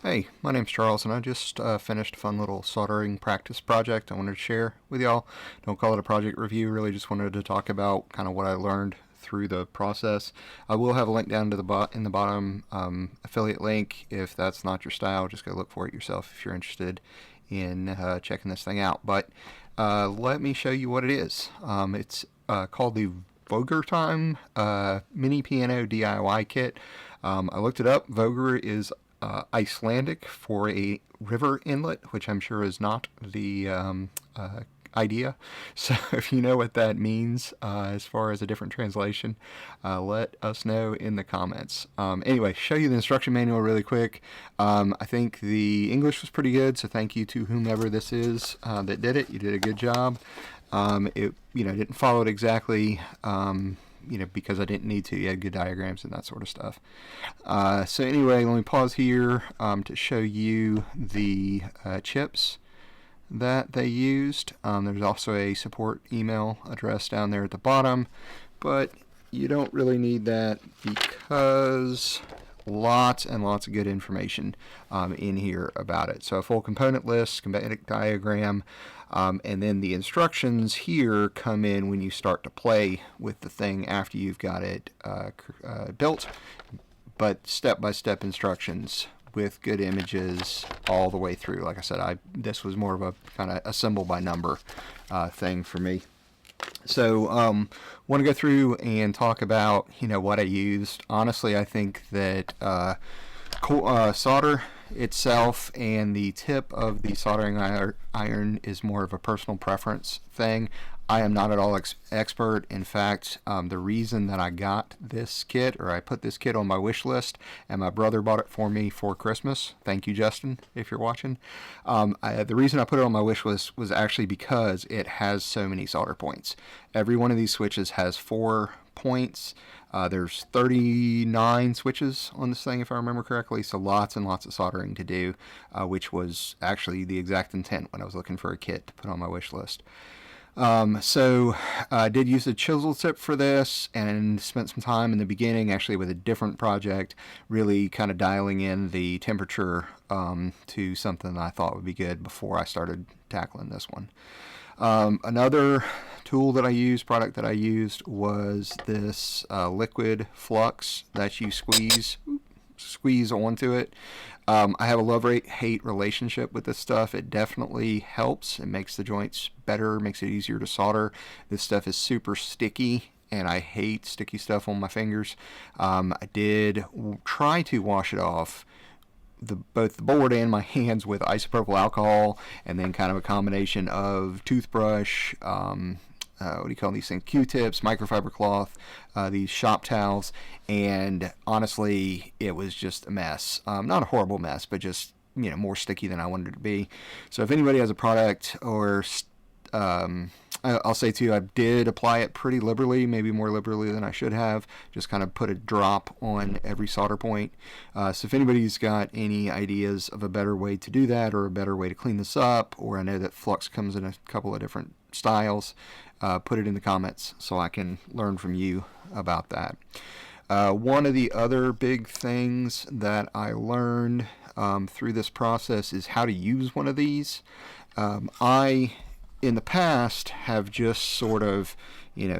Hey, my name's Charles, and I just finished a fun little soldering practice project I wanted to share with y'all. Don't call it a project review, really just wanted to talk about kind of what I learned through the process. I will have a link down to in the bottom, affiliate link. If that's not your style, just go look for it yourself if you're interested in checking this thing out. But let me show you what it is. It's called the VOGURTIME Mini Piano DIY Kit. I looked it up. Vogur is Icelandic for a river inlet, which I'm sure is not the idea. So if you know what that means as far as a different translation, let us know in the comments. Anyway, show you the instruction manual really quick. I think the English was pretty good, so thank you to whomever this is that did it. You did a good job. It didn't follow it exactly. Because I didn't need to. You had good diagrams and that sort of stuff. So anyway, let me pause here to show you the chips that they used. There's also a support email address down there at the bottom, but you don't really need that because lots and lots of good information in here about it. So a full component list, schematic diagram, and then the instructions here come in when you start to play with the thing after you've got it built, but step-by-step instructions with good images all the way through. Like I said, this was more of a kind of assemble by number thing for me. So want to go through and talk about what I used. Honestly, I think that solder itself and the tip of the soldering iron is more of a personal preference thing. I am not at all expert. In fact, the reason that I got this kit, or I put this kit on my wish list, and my brother bought it for me for Christmas. Thank you, Justin, if you're watching. The reason I put it on my wish list was actually because it has so many solder points. Every one of these switches has 4 points. There's 39 switches on this thing, if I remember correctly, so lots and lots of soldering to do, which was actually the exact intent when I was looking for a kit to put on my wish list. So I did use a chisel tip for this and spent some time in the beginning actually with a different project, really kind of dialing in the temperature to something that I thought would be good before I started tackling this one. Another tool that I used, product that I used, was this liquid Flux that you squeeze onto it. I have a love-hate relationship with this stuff. It definitely helps. It makes the joints better, makes it easier to solder. This stuff is super sticky, and I hate sticky stuff on my fingers. I did try to wash it off, both the board and my hands, with isopropyl alcohol, and then kind of a combination of toothbrush, what do you call these things? Q-tips, microfiber cloth, these shop towels, and honestly, it was just a mess. Not a horrible mess, but just more sticky than I wanted it to be. So if anybody has a product, or I'll say too, I did apply it pretty liberally, maybe more liberally than I should have. Just kind of put a drop on every solder point. So if anybody's got any ideas of a better way to do that, or a better way to clean this up, or I know that Flux comes in a couple of different styles, put it in the comments so I can learn from you about that. One of the other big things that I learned through this process is how to use one of these. I, in the past, have just sort of,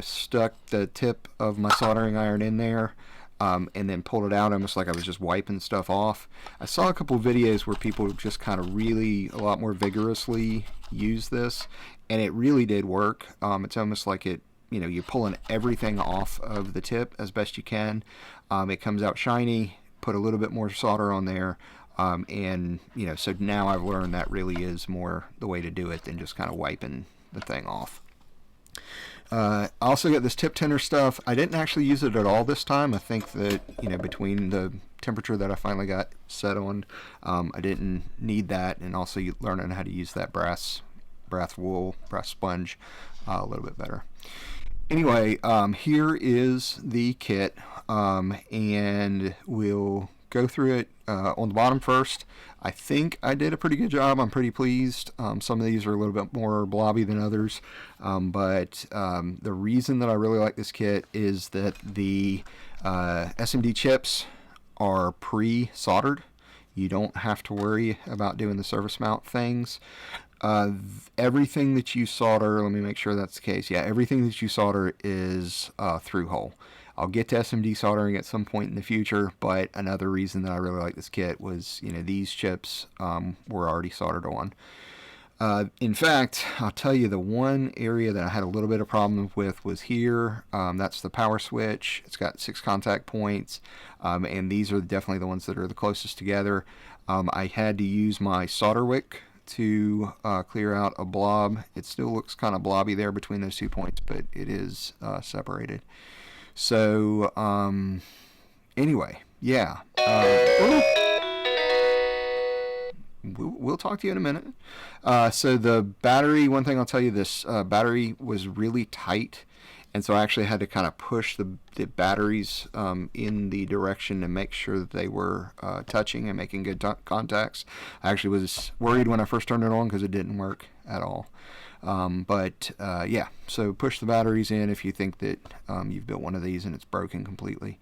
stuck the tip of my soldering iron in there and then pulled it out almost like I was just wiping stuff off. I saw a couple of videos where people just kind of really a lot more vigorously use this, and it really did work. It's almost like you're pulling everything off of the tip as best you can. It comes out shiny. Put a little bit more solder on there, and so now I've learned that really is more the way to do it than just kind of wiping the thing off. I also got this tip tenor stuff. I didn't actually use it at all this time. I think that between the temperature that I finally got set on, I didn't need that, and also learning how to use that brass sponge a little bit better. Anyway, here is the kit, and we'll go through it on the bottom first. I think I did a pretty good job. I'm pretty pleased. Some of these are a little bit more blobby than others, but the reason that I really like this kit is that the SMD chips are pre-soldered. You don't have to worry about doing the surface mount things. Everything that you solder, let me make sure that's the case. Yeah, everything that you solder is through hole. I'll get to SMD soldering at some point in the future, but another reason that I really like this kit was, these chips were already soldered on. In fact, I'll tell you the one area that I had a little bit of problem with was here. That's the power switch. It's got 6 contact points, and these are definitely the ones that are the closest together. I had to use my solder wick to clear out a blob. It still looks kind of blobby there between those 2 points, but it is separated. So, anyway, yeah. We'll talk to you in a minute. So the battery, one thing I'll tell you, this battery was really tight, and so I actually had to kind of push the batteries in the direction to make sure that they were touching and making good contacts. I actually was worried when I first turned it on because it didn't work at all. Yeah, so push the batteries in if you think that you've built one of these and it's broken completely.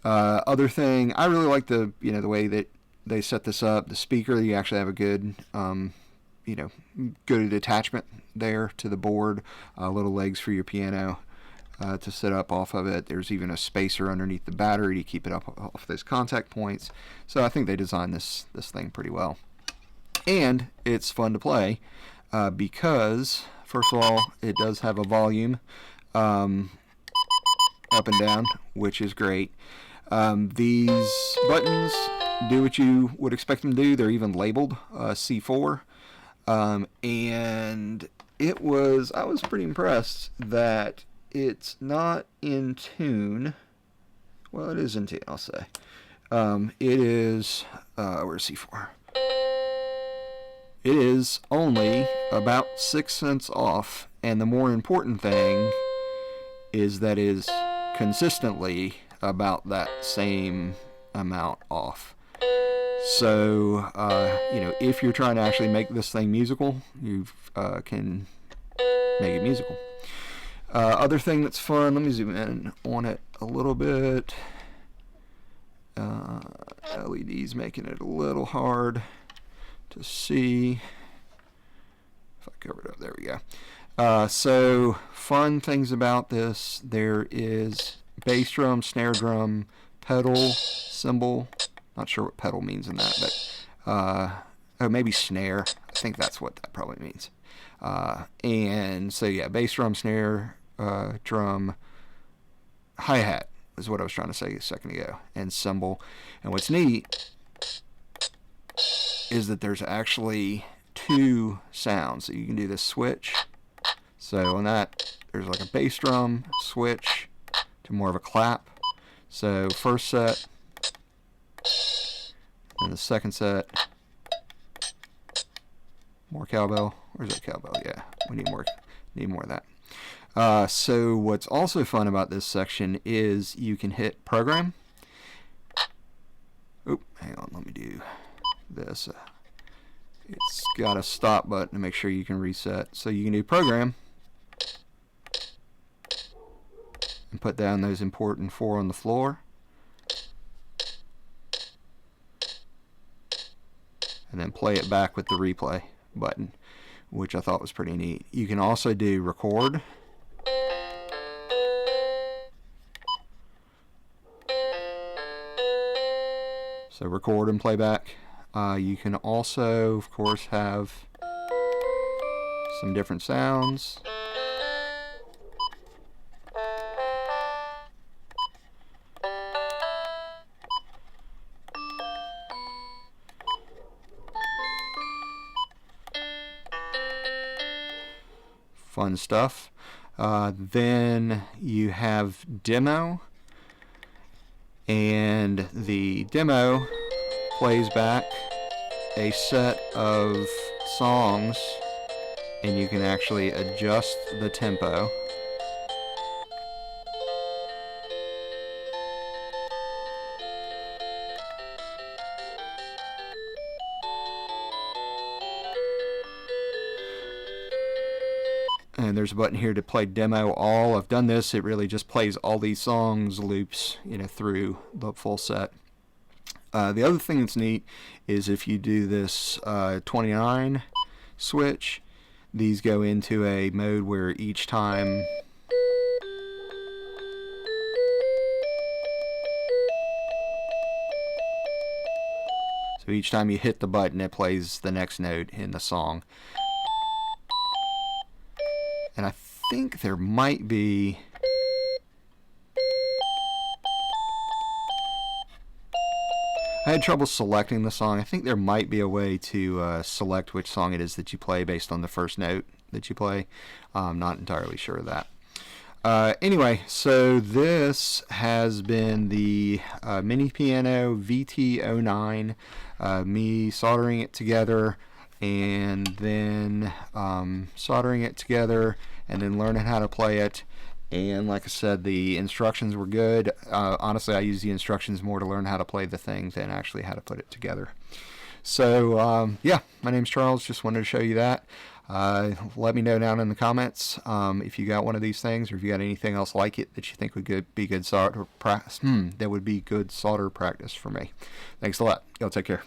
Other thing, I really like the way that they set this up. The speaker, you actually have a good good attachment there to the board. Little legs for your piano to set up off of it. There's even a spacer underneath the battery to keep it up off those contact points. So I think they designed this thing pretty well. And it's fun to play because, first of all, it does have a volume up and down, which is great. These buttons do what you would expect them to do. They're even labeled C4. And I was pretty impressed that it's not in tune. Well, it is in tune, I'll say. It is, where's C4? It is only about 6 cents off, and the more important thing is that it is consistently about that same amount off. So, if you're trying to actually make this thing musical, you can make it musical. Other thing that's fun, let me zoom in on it a little bit. LED's making it a little hard to see. If I cover it up, there we go. So, fun things about this, there is bass drum, snare drum, pedal, cymbal. Not sure what pedal means in that, but maybe snare. I think that's what that probably means. And so yeah, bass drum, snare, drum, hi-hat is what I was trying to say a second ago, and cymbal. And what's neat is that there's actually 2 sounds. So you can do this switch. So on that, there's like a bass drum switch to more of a clap. So first set, and the second set, more cowbell. Where's that cowbell? Yeah, we need more of that. So what's also fun about this section is you can hit program. Oop, hang on, let me do this. It's got a stop button to make sure you can reset. So you can do program and put down those important 4 on the floor. And then play it back with the replay button, which I thought was pretty neat. You can also do record. So record and play back. You can also, of course, have some different sounds. Fun stuff. Then you have demo, and the demo plays back a set of songs, and you can actually adjust the tempo. And there's a button here to play demo all. I've done this. It really just plays all these songs, loops, through the full set. The other thing that's neat is if you do this 29 switch, these go into a mode where each time each time you hit the button, it plays the next note in the song. And I think there might be... I had trouble selecting the song. I think there might be a way to select which song it is that you play based on the first note that you play. I'm not entirely sure of that. Anyway, so this has been the mini piano VT-10, me soldering it together and then soldering it together and then learning how to play it. And like I said, the instructions were good. Honestly, I use the instructions more to learn how to play the thing than actually how to put it together. So yeah, my name's Charles. Just wanted to show you that. Let me know down in the comments if you got one of these things, or if you got anything else like it that you think would be good solder practice. That would be good solder practice for me. Thanks a lot. Y'all take care.